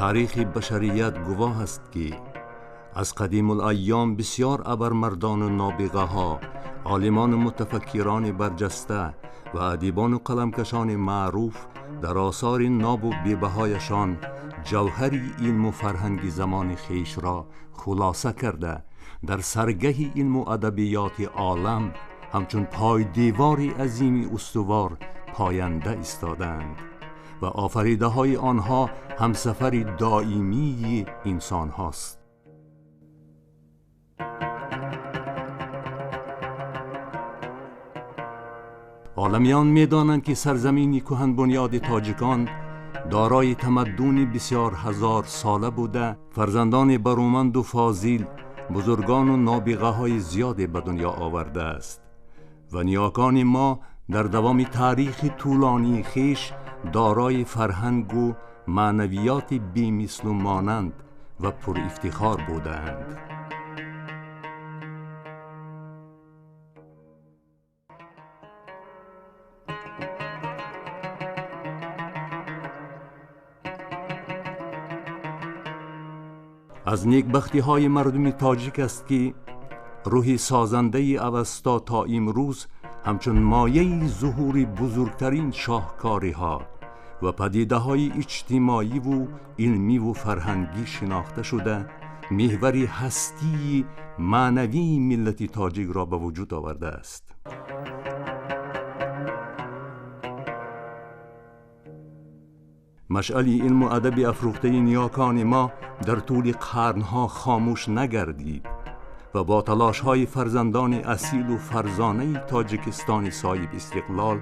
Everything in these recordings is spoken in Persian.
تاریخ بشریت گواه است که از قدیم الایام بسیار ابرمردان و نابغه ها، عالمان متفکران برجسته و ادیبان و قلمکشان معروف در آثار ناب و بی‌بهایشان جوهری علم و فرهنگ زمان خیش را خلاصه کرده در سرگه علم و ادبیات عالم همچون پای دیواری عظیمی استوار پاینده ایستادند و آفریده های آنها همسفری دائمی انسان هاست. عالمیان می دانند که سرزمینی کهن بنیاد تاجیکان دارای تمدنی بسیار هزار ساله بوده، فرزندان برومند و فاضل، بزرگان و نابغه های زیادی به دنیا آورده است و نیاکان ما در دوام تاریخ طولانی خیش دارای فرهنگ و معنویات بی‌مثل و مانند و پر افتخار بودند. از نیکبختی های مردم تاجیک است که روح سازنده اوستا تا امروز همچون مایه ظهور بزرگترین شاهکاری ها و پدیده های اجتماعی و علمی و فرهنگی شناخته شده، محوری هستی معنوی ملت تاجیک را به وجود آورده است. مشعل علم و ادب افروخته نیاکان ما در طول قرنها خاموش نگردید و با تلاش‌های فرزندان اصیل و فرزانه تاجیکستان صاحب استقلال،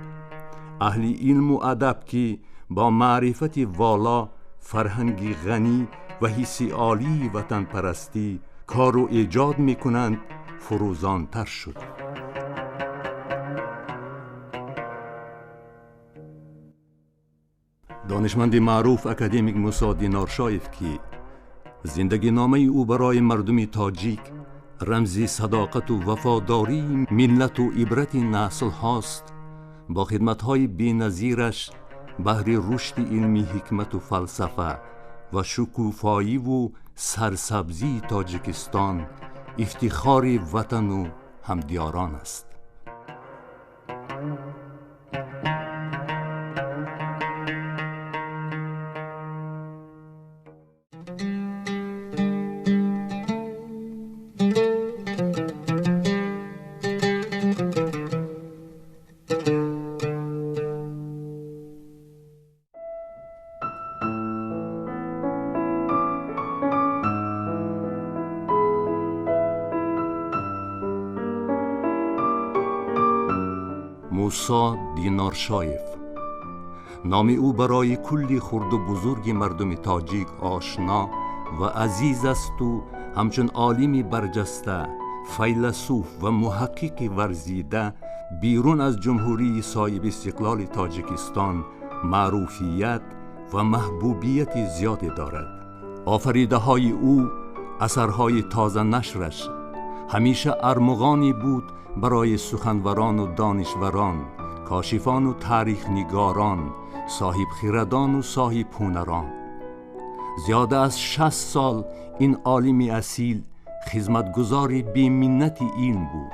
اهل علم و ادب که با معرفت والا، فرهنگی غنی و حس عالی وطن پرستی کار و ایجاد می‌کنند، فروزان‌تر شد. دانشمند معروف اکادمیک موسی دینارشایف که زندگی نامه او برای مردم تاجیک رمزی صداقت و وفاداری ملت و عبرت نسل هاست، با خدمت‌های بی‌نظیرش بهر رشد علمی، حکمت و فلسفه و شکوفایی و سرسبزی تاجیکستان افتخار وطن و همدیاران است. موسی دینارشایف نام او برای کلی خرد و بزرگ مردم تاجیک آشنا و عزیز است و همچون عالمی برجسته، فیلسوف و محقق ورزیده بیرون از جمهوری صاحب استقلال تاجیکستان معروفیت و محبوبیت زیادی دارد. آفریده های او، اثرهای تازه نشرش همیشه ارمغانی بود برای سخنوران و دانشوران، کاشفان و تاریخ نگاران، صاحب خردان و صاحب هنران. زیاده از 60 سال این عالم اصیل خدمتگزار بی‌منت علم بود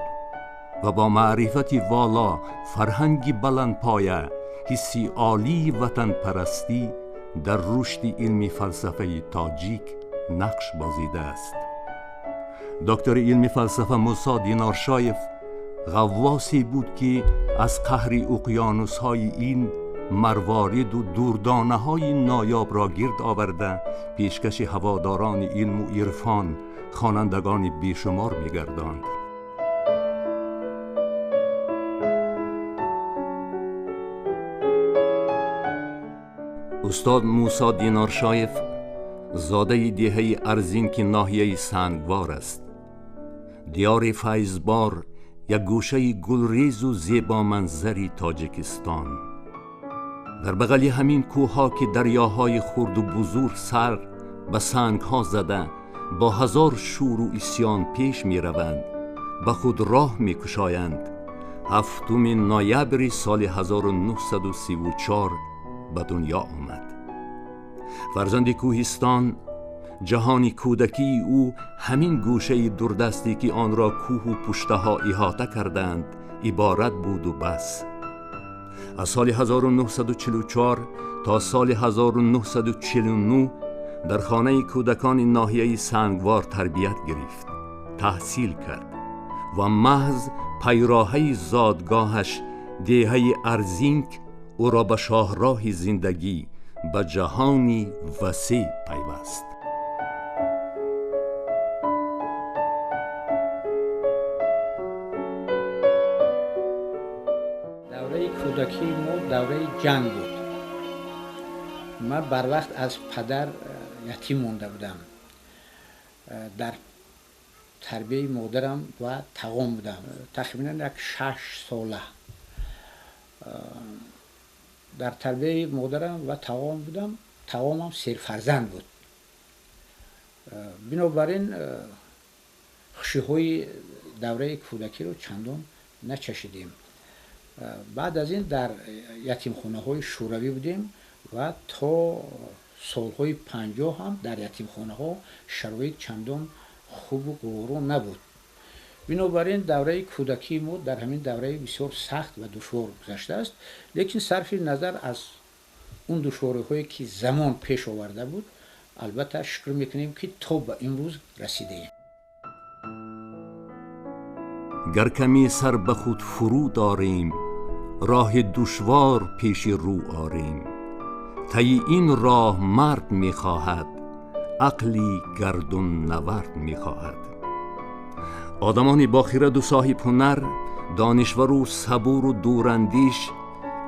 و با معرفت والا، فرهنگ بلند پایه، حسی عالی وطن پرستی در رشد علمی فلسفه تاجیک نقش بازیده است. دکتر علمی فلسفه موسی دینارشایف غواصی بود که از قهر اقیانوس‌های علم مروارید و دوردانه‌های نایاب را گرد آورده پیشکش هواداران علم و عرفان، خوانندگان بیشمار می‌گرداند. استاد موسی دینارشایف زاده دهه ارزین که ناحیه سنگوار است. دیار فیضبار، یک گوشه گلریز و زیبا منظری تاجیکستان. در بغل همین کوه‌ها که دریاهای خرد و بزرگ سر به سنگ‌ها زده با هزار شور و عصیان پیش می‌روند، به خود راه می‌کشایند. 7 نوامبر سال 1934 به دنیا آمد. فرزند کوهستان، جهانی کودکی او همین گوشه دوردستی که آن را کوه و پشتها احاطه کردند عبارت بود و بس. از سال 1944 تا سال 1949 در خانه کودکان ناحیه سنگوار تربیت گرفت، تحصیل کرد و محض پیراهه زادگاهش دهه ارزینک او را به شاهراه زندگی به جهانی وسیع پیوست. دوره کودکی ما دوره جنگ بود. من بر وقت از پدر یتیم مونده بودم. در تربیه مادرم و تقوام بودم. تقریبا یک 6 ساله در تربیه مادرم و تقوام بودم. تقوامم 3 فرزند بود. بنابراین خوشی‌های دوره کودکی رو چندان نچشیدیم. بعد از این در یتیمخانه‌های شوروی بودیم و تا سالهای 50 هم در یتیمخانه‌ها شرایط چندان خوب و گوارا نبود. بنابراین دوره کودکی ما در همین دوره بسیار سخت و دشوار گذشته است، لیکن صرف نظر از اون دشواری‌هایی که زمان پیش آورده بود، البته شکر میکنیم که تا به امروز رسیدیم. گر کمی سر به خود فرو داریم، راه دشوار پیش رو آریم. طی این راه مرد میخواهد، عقلی گردون نورد میخواهد. آدمان با خرد و صاحب هنر، دانشور و صبور و دوراندیش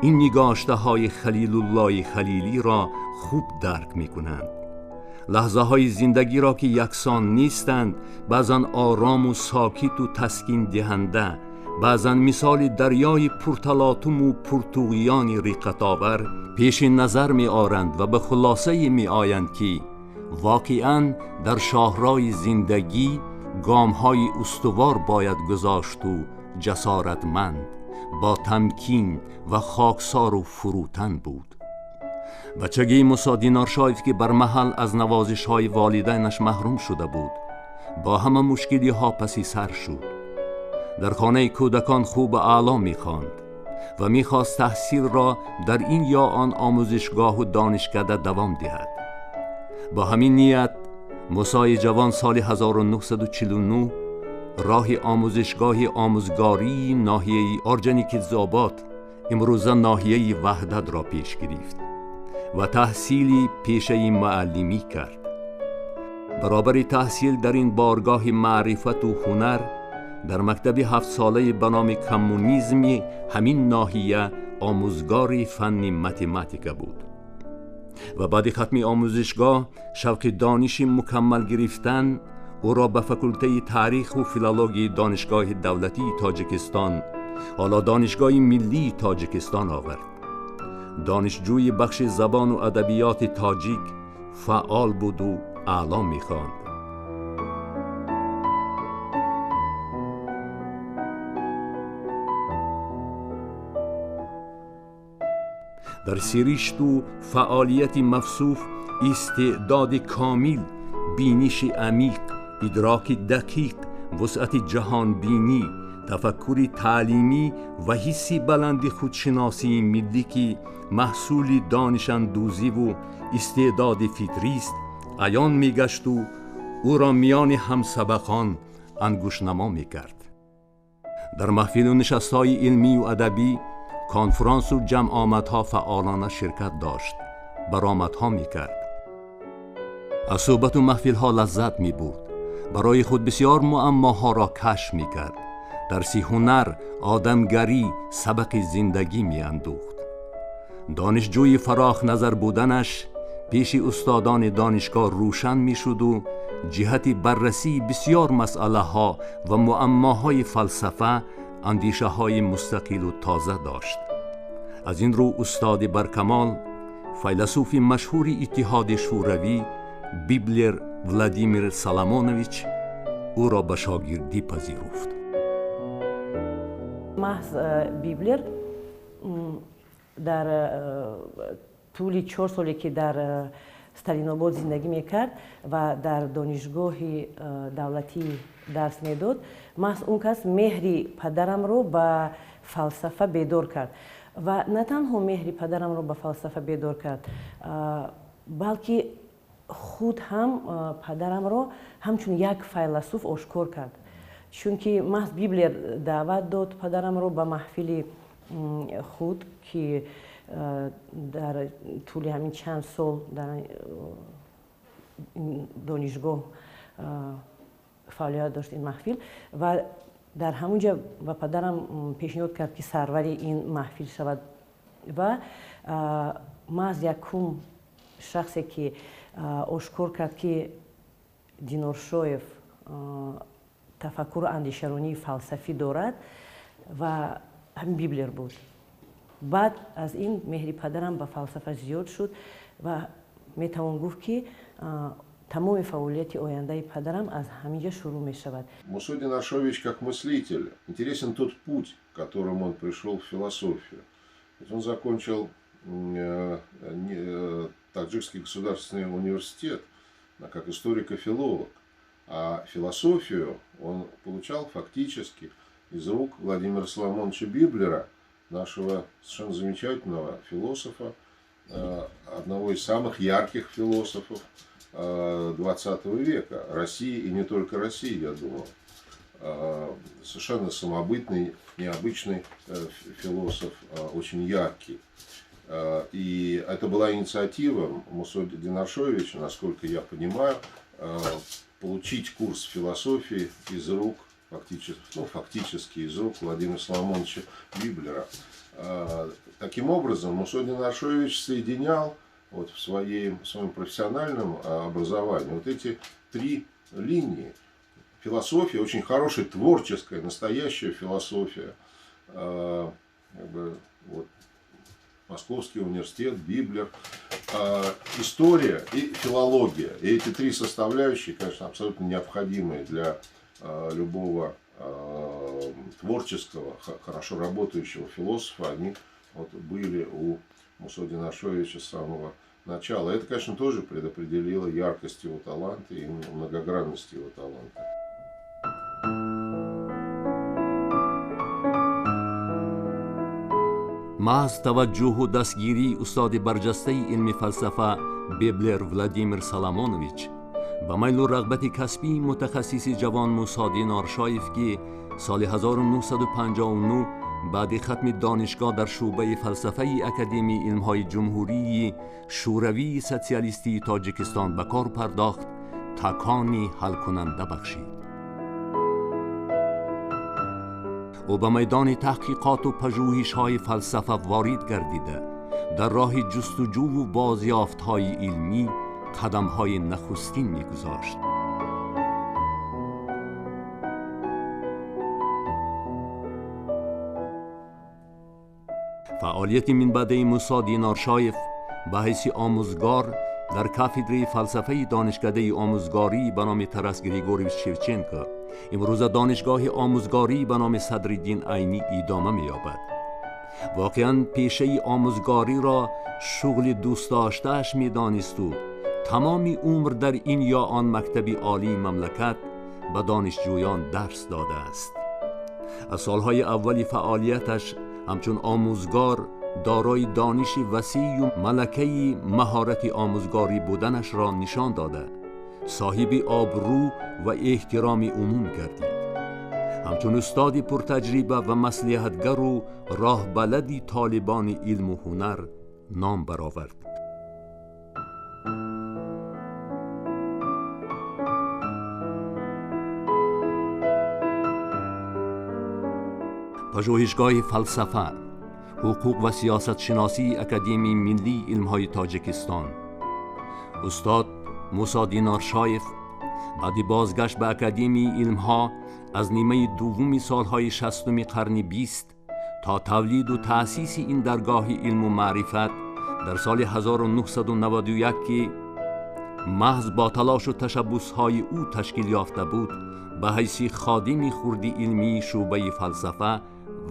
این نگاشته های خلیل الله خلیلی را خوب درک میکنند. لحظه های زندگی را که یکسان نیستند، بعضا آرام و ساکت و تسکین دهنده، بعضا مثال دریای پرتلاطم و پرتویان رقت‌آور پیش نظر می آرند و به خلاصه می آیند که واقعاً در شاهراه زندگی گام های استوار باید گذاشت و جسارتمند، با تمکین و خاکسار و فروتن بود. بچگی موسی دینار شایف که بر محل از نوازش های والدینش محروم شده بود، با همه مشکلی ها پسی سر شد. در خانه کودکان خوب اعلا می خواند و می خواست تحصیل را در این یا آن آموزشگاه و دانشکده دوام دهد. با همین نیت موسی جوان سال 1949 راه آموزشگاه آموزگاری ناحیه آرجانیکیزآباد، امروزه ناحیه وحدت را پیش گرفت و تحصیلی پیشه معلمی کرد. برابر تحصیل در این بارگاه معرفت و هنر، در مکتب 7 ساله به نام کمونیسم همین ناحیه آموزگار فن متماتیک بود و بعد ختم آموزشگاه شوق دانش مکمل گرفتن او را به فکولته تاریخ و فیلولوژی دانشگاه دولتی تاجیکستان، حالا دانشگاه ملی تاجیکستان آورد. دانشجوی بخش زبان و ادبیات تاجیک فعال بود و اعلا می‌خواند. در سرشت و فعالیت مفصوف استعداد کامل، بینش عمیق، ادراک دقیق، وسعت جهان بینی، تفکر تعلیمی و حسی بلند خودشناسی ملی که محصول دانش اندوزی و استعداد فطری است عیان میگشت و او را میان همسبقان انگشت‌نما میکرد. در محفل و نشست‌های علمی و ادبی، کنفرانس و جمع آمدها فعالانه شرکت داشت، برآمدها میکرد. از صحبت و محفلها لذت میبرد. برای خود بسیار معماها را کشف میکرد. درس هنر، آدمگری، سبق زندگی میاندوخت. دانشجوی فراخ نظر بودنش پیش استادان دانشگاه روشن میشد و جهت بررسی بسیار مسئله ها و معماهای فلسفه اندیشه های مستقل و تازه داشت. از این رو استاد برکمال، فیلسوف مشهور اتحاد شوروی بیبلر ولادیمیر سالامونویچ او را به شاگردی پذیرفت. محض بیبلر در طول 4 سالی که در استالیناباد زندگی میکرد و در دانشگاه دولتی درس میداد. محض اون کس مهری پدرم رو به فلسفه بیدار کرد و نه تنها مهری پدرم رو به فلسفه بیدار کرد، بلکه خود هم پدرم رو همچون یک فیلسوف آشکار کرد، چون که محض بیبلی دعوت داد پدرم رو به محفل خود که در طول همین چند سال در دانشگاه فعالیت داشت این محفل و در همونجا و پدرم پیشنهاد کرد که سروری این محفل شود و ما از یکم شخصی که آشکار کرد که دینار شایف تفکر اندیشرانی فلسفی دارد و همین بیبلر بود. بعد از این مهری پدرم به فلسفه زیاد شد و میتوان گفت که تمام фаъолияти ояндаи падарам аз ҳаминҷа шурӯъ мешавад. Мусо Динаршович как мыслитель, интересен тот путь, которым он пришел в философию. Ведь он закончил Таджикский государственный университет как историк-филолог, а философию он получал фактически из рук Владимира Соломоновича Библера, нашего совершенно замечательного философа, одного из самых ярких философов XX века, России и не только России, я думаю. Совершенно самобытный, необычный философ, очень яркий. И это была инициатива Мусо Динаршовича, насколько я понимаю, получить курс философии из рук, фактически из рук Владимира Соломоновича Библера. Таким образом, Мусо Динаршович соединял вот в своем профессиональном образовании вот эти три линии. Философия, очень хорошая, творческая, настоящая философия. Вот, Московский университет, Библер, история и филология. И эти три составляющие, конечно, абсолютно необходимые для любого творческого, хорошо работающего философа. Они вот были у Мусо Динаршовича с самого начала. Это, конечно, тоже предопределило яркость его таланта и многогранность его таланта. محض توجه و دستگیری استاد برجسته علم فلسفه بیبلر ولادیمیر سالامونویچ به میل و رغبت کسبی متخصص جوان موسی دینارشایف که سال 1959 بعد ختم دانشگاه در شعبه فلسفه اکادمی علمهای جمهوری شوروی سوسیالیستی تاجیکستان به کار پرداخت، تکانی حل کننده بخشید. او به میدان تحقیقات و پژوهش‌های فلسفه وارد گردیده، در راه جستجو و بازیافت‌های علمی قدم‌های نخستین می‌گذاشت. فعالیت منبعد موسی دینارشایف به حیث آموزگار در کافدره فلسفه دانشکده آموزگاری به نام تراس گریگورویچ شوچنکو، امروز دانشگاه آموزگاری به نام صدرالدین عینی ادامه می‌یابد. واقعاً پیشه آموزگاری را شغل دوست داشته‌اش می‌دانست و تمام عمر در این یا آن مکتب عالی مملکت به دانشجویان درس داده است. از سالهای اولی فعالیتش همچون آموزگار دارای دانش وسیع و ملکه مهارت آموزگاری بودنش را نشان داده، صاحب آبرو و احترام عموم گردید. همچون استاد پرتجربه و مصلحتگر و راه بلدی طالبان علم و هنر نام برآورد. پژوهشگاه فلسفه، حقوق و سیاست شناسی اکادمی ملی علمهای تاجیکستان. استاد موسی دینارشایف بعد بازگشت به اکادمی علمها از نیمه دوم سالهای 60 قرن 20 تا تولید و تأسیس این درگاه علم و معرفت در سال 1991 که محض با تلاش و تشبسهای او تشکیل یافته بود، به حیث خادم خردی علمی شعبه فلسفه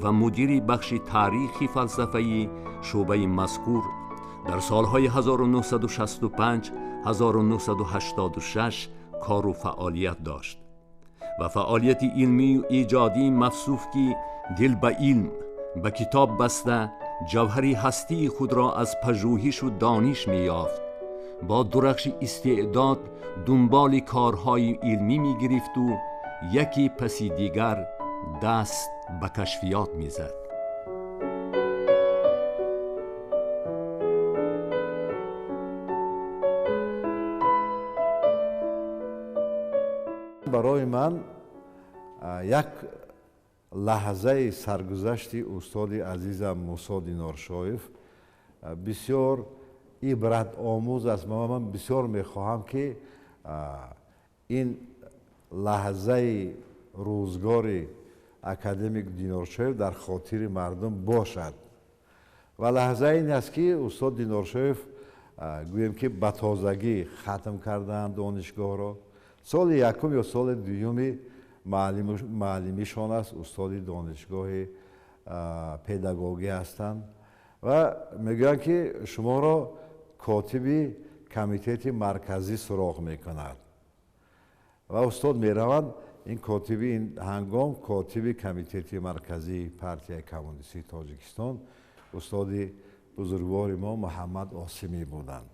و مدیر بخش تاریخی فلسفه‌ای شعبه مذکور در سالهای 1965 1986 کار و فعالیت داشت و فعالیت علمی و ایجادی مفصوف که دل به علم به کتاب بسته جوهری هستی خود را از پژوهش و دانش می یافت. با درخش استعداد دنبال کارهای علمی می گرفت و یکی پس دیگر دست به کشفیات می زد. برای من یک لحظه سرگذشتی استاد عزیزم موسی دینارشویف بسیار عبرت آموز است. من بسیار میخواهم که این لحظه روزگار اکادمیک دینارشویف در خاطر مردم باشد و لحظه این است که استاد دینارشویف گویم که به تازگی ختم کردند دانشگاه را. سال یکم یا سال دوم معلمیشان است، استاد دانشگاه پداگوژی هستند و میگویند که شما را کاتب کمیته مرکزی سراغ میکند و استاد میروند. این کاتب این هنگام کاتب کمیته مرکزی پارتی کمونیستی تاجیکستان استاد بزرگوار ما محمد عاصمی بودند.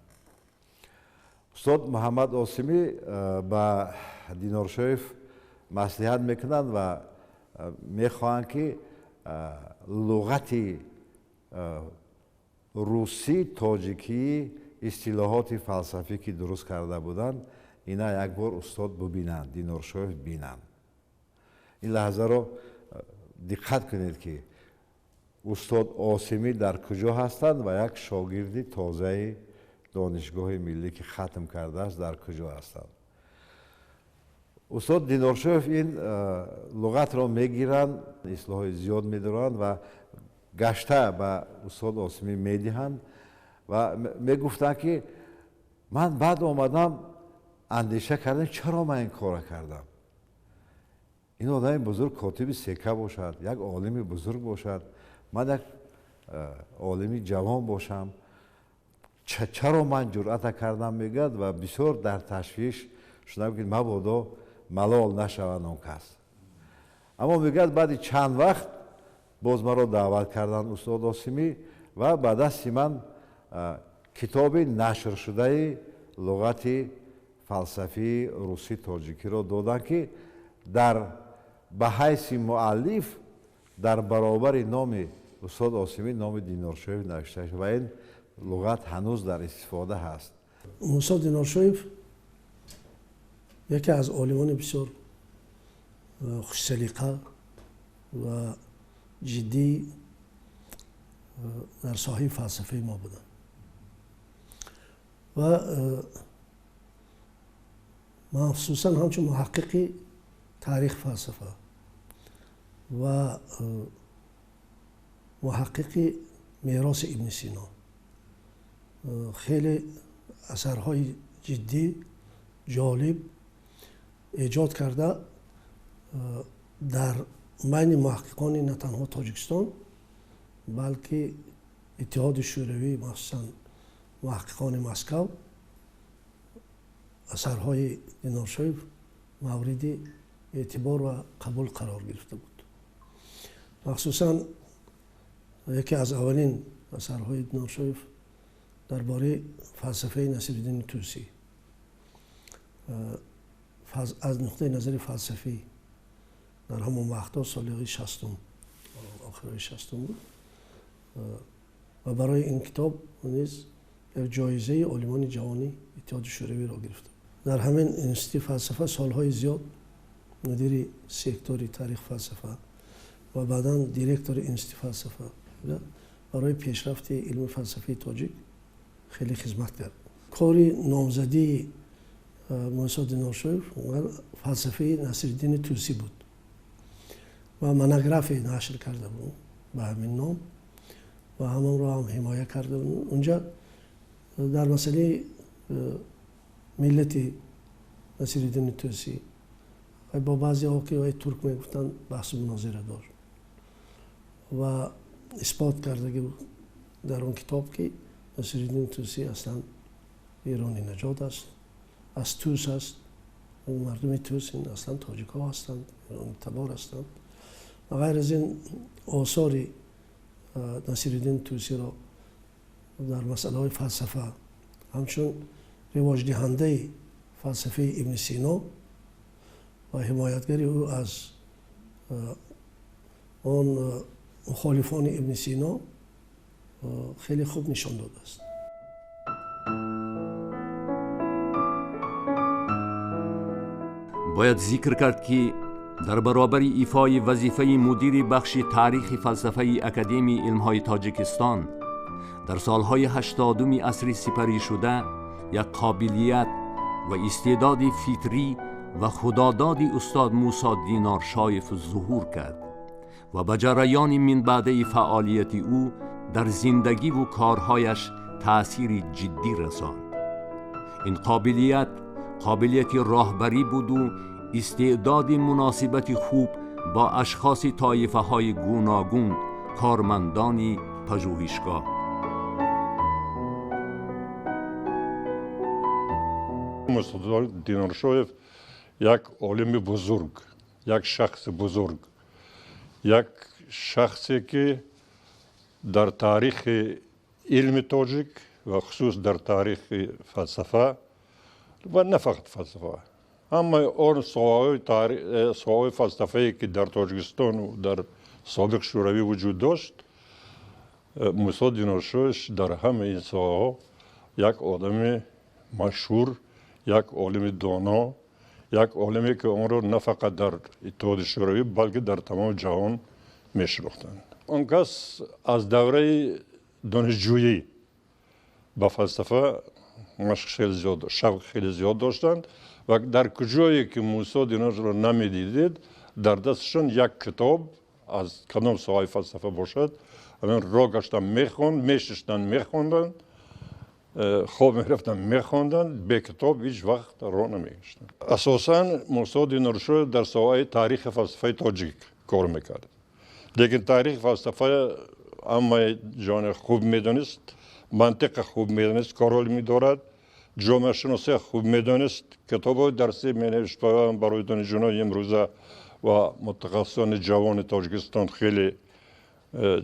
استاد محمد عاصمی با دینارشویف مصلحت میکنند و میخواهند که لغت روسی تاجیکی اصطلاحات فلسفی که درست کرده بودند اینا یک بار استاد ببینند، دینارشویف بینند. این لحظه رو دقت کنید که استاد عاصمی در کجا هستند و یک شاگرد تازه دانشگاه ملی که ختم کرده است در کجا هستند. استاد دینارشویف این لغت را میگیرند، اصلاح زیاد میدارند و گشته به استاد عاصمی میدهند و میگفتند که من بعد آمدم اندیشه کردم چرا من این کار کردم. این آدم بزرگ کاتب سکه باشد، یک عالم بزرگ باشد، من یک عالم جوان باشم، چرا من جرأت کردم میگد و بسیار در تشویش شدم که مبادا ملال نشود آن کس. اما میگد بعد چند وقت باز مرا دعوت کردند استاد عاصمی و بعد از من کتاب نشر شده لغت فلسفی روسی تاجیکی را دادند که در به حیث مؤلف در برابر نام استاد عاصمی نام دینارشویف نوشته شده و این لغت هنوز در استفاده هست. موسی دینارشویف یکی از عالمان بسیار خوش سلیقه و جدی در ساحه فلسفه ما بودند و مخصوصا همچون محقق تاریخ فلسفه و محقق میراث ابن سینا خیلی اثرهای جدی جالب ایجاد کرده در بین محققان نه تنها تاجیکستان بلکه اتحاد شوروی مخصوصا محققان مسکو اثرهای دینارشویف مورد اعتبار و قبول قرار گرفته بود. مخصوصا یکی از اولین اثرهای دینارشویف درباره فلسفه نصیرالدین طوسی از نقطه نظر فلسفی در همون وقتا سال 60 آخرای 60 بود و برای این کتاب نیز جایزه عالمان جهانی اتحاد شوروی را گرفته. در همین انستیتوت فلسفه سالهای زیاد مدیر سکتور تاریخ فلسفه و بعداً دیرکتور انستیتوت فلسفه برای پیشرفت علم فلسفه تاجیک خیلی خدمت کرد. کار نامزدی موسی دینارشویف فلسفه نصیرالدین طوسی بود و منوگراف نشر کرده بود به همین نام و همون رو هم حمایت کرده بود. اونجا در مسئله ملت نصیرالدین طوسی با بعضی ها که ترک میگفتن بحث مناظره داشت و اثبات کرده که در اون کتاب که نصیرالدین طوسی اصلا ایرانی نژاد است، از توس است. مردم توس این اصلا تاجیک ها هستند، ایرانی تبار هستند. و غیر از این آثار نصیرالدین طوسی را در مسئله های فلسفه همچون رواج دهنده فلسفه ابن سینا و حمایتگری او از آن مخالفان ابن سینا خیلی خوب نشان داده است. باید ذکر کرد که در برابر ایفای وظیفه مدیر بخش تاریخ فلسفه اکادمی علمهای تاجیکستان در سالهای 80 عصر سپری شده یک قابلیت و استعداد فطری و خداداد استاد موسی دینارشایف ظهور کرد و به جریان من بعده فعالیت او در زندگی و کارهایش تأثیر جدی رساند. این قابلیت راهبری بود و استعداد مناسبت خوب با اشخاص طایفه های گوناگون کارمندان پژوهشگاه. موسی دینارشایف یک عالم بزرگ، یک شخص بزرگ، یک شخصی که در تاریخ علم تاجیک و خصوص در تاریخ فلسفه و نه فقط فلسفه، اما آن ساحه‌های فلسفه‌ای که در تاجیکستان و در سابق شوروی وجود داشت، موسی دینارشایف در همه این ساحه‌ها یک آدم مشهور، یک عالم دانا، یک عالمی که آن را نه فقط در اتحاد شوروی بلکه در تمام جهان میشناختند. آن کس از دوره دانشجویی با فلسفه شوق خیلی زیاد داشتند و در کجایی که موسی دینارشایف را نمیدیدید در دستشان یک کتاب از کدام ساحه فلسفه باشد را گشتن میخواندند، خواب میرفتن میخواندن، به کتاب هیچ وقت راه نمیگشتن. اساساً موسی دینارشایف در ساحه تاریخ فلسفه تاجیک کار میکرد، لیکن تاریخ فلسفه اما جان خوب میدانست، منطق خوب میدانست، کارول میدارد، جامعه شناسی خوب میدانست، کتاب درسی مینوشت برای دانشجویان امروزه و متخصصان جوان تاجیکستان خیلی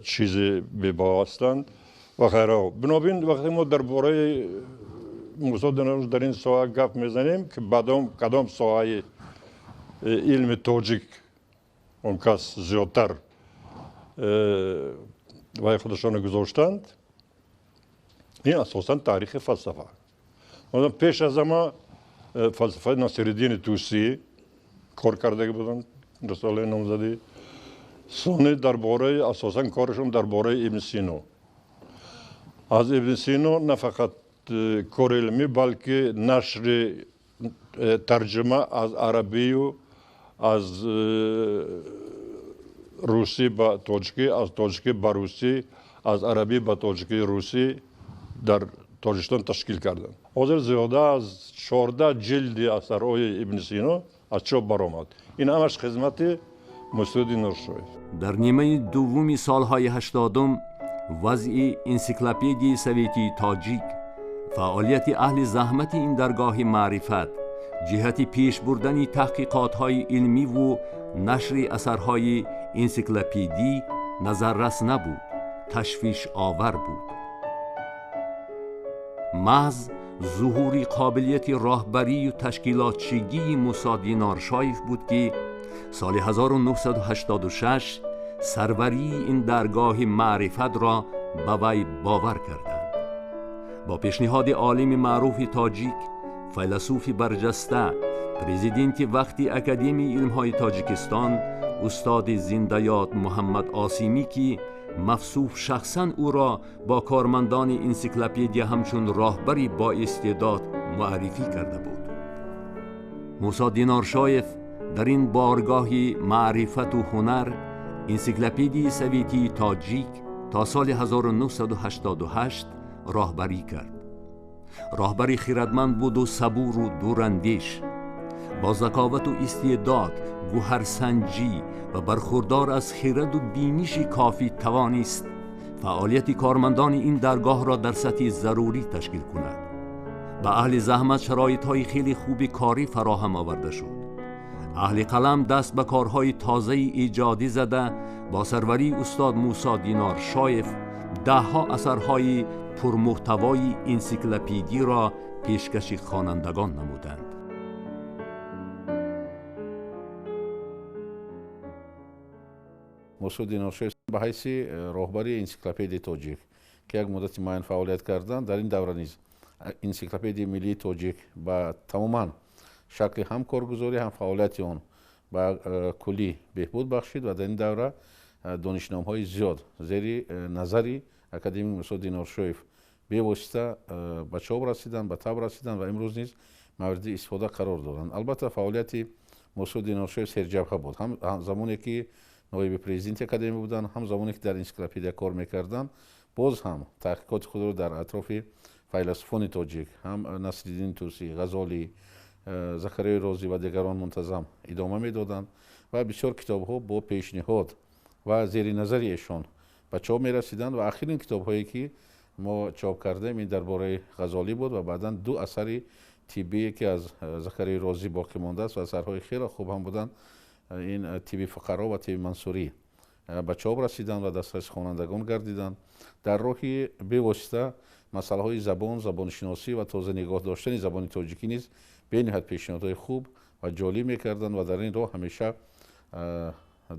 چیزی به‌بها هستند و غیره. بنابراین وقتی ما درباره موسی دینارشایف در این ساحه گپ میزنیم که کدام ساحه علم تاجیک اون کس زیادتر وای خودشان گذاشتند، این اساساً تاریخ فلسفه. پیش از ما فلسفه نصیرالدین طوسی کار کرده بودند، رساله نامزدی. ثانی درباره اساساً کارشون درباره ابن سینا. از ابن سینا نه فقط کار علمی بلکه نشر ترجمه از عربی و از روسی به تاجیکی، از تاجیکی به روسی، از عربی به تاجیکی روسی در تاجیکستان تشکیل کردند. حاضر زیاده از 14 جلد اثرهای ابن سینا از چاپ برآمد. این همش خدمت موسی دینارشایف. در نیمه دومی سالهای 80 وضع انسیکلوپدی سویتی تاجیک، فعالیت اهل زحمت این درگاه معرفت، جهت پیش بردن تحقیقات‌های علمی و نشر اثرهای انسیکلوپدی نظررس نبود، تشویش آور بود. محض ظهور قابلیت راهبری و تشکیلاتچیی موسی دینارشایف بود که سال 1986 سروری این درگاه معرفت را به وی باور کردند. با پیشنهاد عالم معروف تاجیک، فیلسوف برجسته، پرزیدنت وقتی اکادمی علمهای تاجیکستان استاد زنده‌یاد محمد آسیمی که مفصوح شخصاً او را با کارمندان انسیکلوپدیا همچون راهبری با استعداد معرفی کرده بود. موسی دینارشایف در این بارگاه معرفت و هنر انسیکلوپدی سویتی تاجیک تا سال 1988 راهبری کرد. راهبری خردمند بود و صبور و دوراندیش، با ذکاوت و استعداد، گوهرسنجی و برخوردار از خرد و بینش کافی توانست فعالیت کارمندان این درگاه را در سطح ضروری تشکیل کند. به اهل زحمت شرایط‌های خیلی خوبی کاری فراهم آورده شد. اهل قلم دست به کارهای تازه ایجادی زده با سروری استاد موسی دینار شایف دهها اثرهای پرمحتوای انسیکلوپدی را پیشکش خوانندگان نمودند. موسی دینار شایف به حیث راهبری انسیکلوپدی تاجیک که یک مدت معین فعالیت کردند، در این دوره نیز انسیکلوپدی ملی تاجیک با تماما شکل هم کارگزاری هم فعالیت آن با کلی بهبود بخشید و در این دوره دانشنامه‌های زیاد زیر نظری اکادمی موسی دینار شایف به واسطه به چاپ رسیدند، به تب رسیدند و امروز نیز مورد استفاده قرار دادند. البته فعالیت موسی دینار شایف سرجبهه بود، هم زمانی که نایب پرزیدنت اکادمی بودند، هم زمانی که در انسیکلوپدیا کار میکردند، باز هم تحقیقات خود را در اطراف فیلسوفان تاجیک، هم نصرالدین توسی، غزالی، زکریا رازی و دیگران منتظم ادامه میدادند و بسیار کتاب‌ها با پیشنهاد و زیر نظر ایشان به چاپ می‌رسیدند و آخرین کتاب‌هایی که ما چاپ کردیم این درباره غزالی بود و بعداً دو اثر طبی که از زکریا رازی باقی مانده است و اثرهای خیلی خوب هم بودند، این طب فقرا و طب منصوری به چاپ رسیدند و دسترس خوانندگان گردیدند. در راهی به واسطه مسئله های زبان، زبان شناسی و تازه نگاه داشتن زبان تاجیکی نیز به نهایت پیشنهادهای خوب و جالب میکردند و در این راه همیشه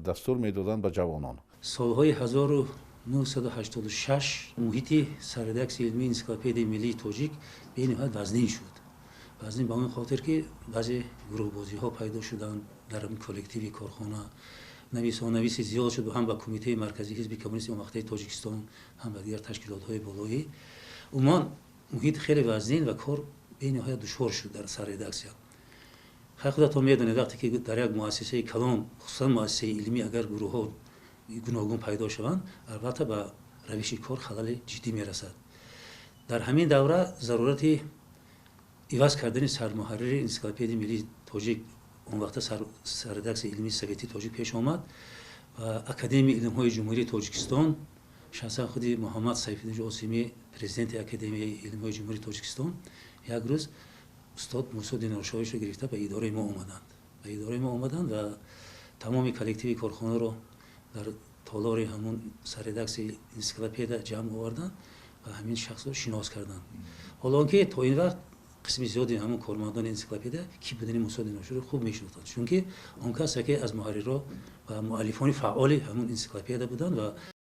دستور میدادند به جوانان. سالهای 1986 محیط سردکس علمی انسیکلوپدی ملی تاجیک به نهایت وزنین شد. وزنین به این خاطر که بعضی گروه‌بازی ها پیدا شدند در این کلکتیو کارخانه، نویس زیاد شد و هم با کمیته مرکزی حزب کمونیست مقطع تاجیکستان هم با دیگر تشکیلات‌های بالایی. عموما محیط خیلی وزنین و کار به نهایت دشوار شد در سر ردکسیا. خودتون میدونید وقتی که در یک مؤسسه کلان، خصوصا مؤسسه علمی، اگر گروه‌ها گوناگون پیدا شوند، البته به روش کار خلل جدی میرسد. در همین دوره ضرورت عوض کردن سرمحرر انسیکلوپدی ملی تاجیک، اون وقت سردکس علمی سویتی تاجیک پیش آمد و اکادمی علم‌های جمهوری تاجیکستان شخصا خود محمد سیف‌الدین جاسمی پرزیدنت اکادمی علم‌های جمهوری تاجیکستان یک روز استاد موسی دینار شایف را گرفته به اداره ما آمدند و تمام کلکتیو کارخانه را در تالار همون سردکس انسیکلوپدیا جمع آوردند و همین شخص را شناس کردند. حالا که تا این وقت قسمی زیادی همون کارمندان انسیکلوپدیا کی بودن موسی دینار شایف خوب میشناختند، چون که آن کسی که از محررها و مؤلفان فعال همون انسیکلوپدیا بودند و